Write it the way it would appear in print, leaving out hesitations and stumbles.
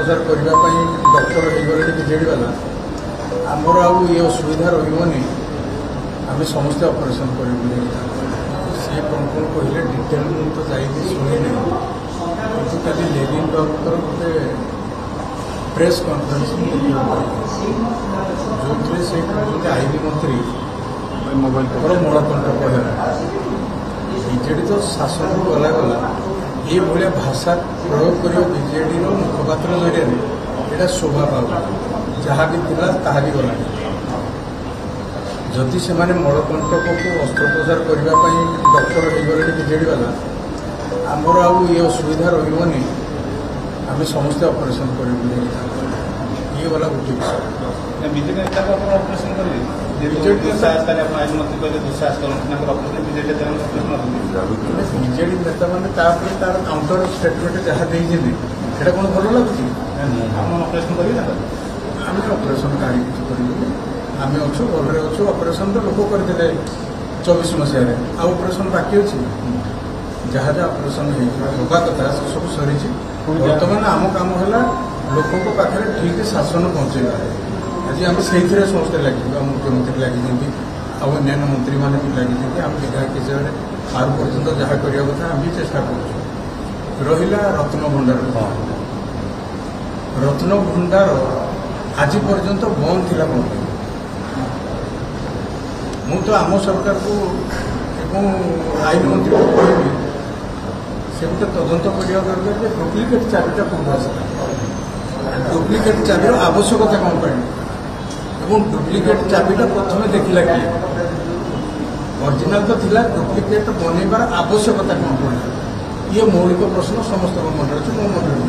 ଅସ୍ତ୍ରୋପଚାର करने डॉक्टर हो बीजेडी वाला आमर आउ ये असुविधा रही आम समस्ते ऑपरेशन कर सी कौन कौन कहले डिटेल मुझे तो जाइए शुणी कि कल लेनिन बाबूर गोटे प्रेस कॉन्फ्रेंस जो से कहते आईन मंत्री मोबाइल मलकंठ पड़ेगा बीजेडी तो शासन गला गला ये भाया भाषा प्रयोग कर बीजेडी मुखपात्र जरिए यहाँ शोभा पाऊ जहाँ भी थिला ताहा भी गला जदि से मलकंटक को अस्त्रोपचार करने डॉक्टर हो बीजेडी वाला आमर आउ ये असुविधा रही आम समस्ते ऑपरेशन कर ये वाला गोटे विषय बीजेपी नेता को ऑपरेशन करेंगे बीजेडी नेता मैंने तार काउंटर स्टेटमेंट जहाँ देता कौन भल लगुच ऑपरेशन करेंगे आम ऑपरेशन कहीं किसी करेंगे आम अच्छु भलरे अच्छु ऑपरेशन तो लोक करते 24 मसीह ऑपरेशन बाकी अच्छी जहाँ जहाँ ऑपरेशन होगा कथा से सब सरी बर्तमान आम काम है लोक पाखे ठीक शासन पहुँचेगा आज आम से समस्ते लगे मुख्यमंत्री लगी अन्य मंत्री मैंने भी लगी आम विधायक हिसाब से आर पर्यटन जहाँ करने कथा आम भी चेष्टा कर रत्न भंडार रत्न भंडार आज पर्यंत बंद थी कौन मु तो आम सरकार को आईन मंत्री को कहबी से गोटे तदंत करने दरकार डुप्लिकेट चाबिटा कौन आसला डुप्लिकेट चाबीर आवश्यकता कौन पाई डुप्लिकेट चाबिटा प्रथम देखला किए ओरिजिनल तो थिला डुप्लिकेट बनइबार आवश्यकता कौन पड़ा ये मौलिक प्रश्न समस्त मन अच्छे मो मन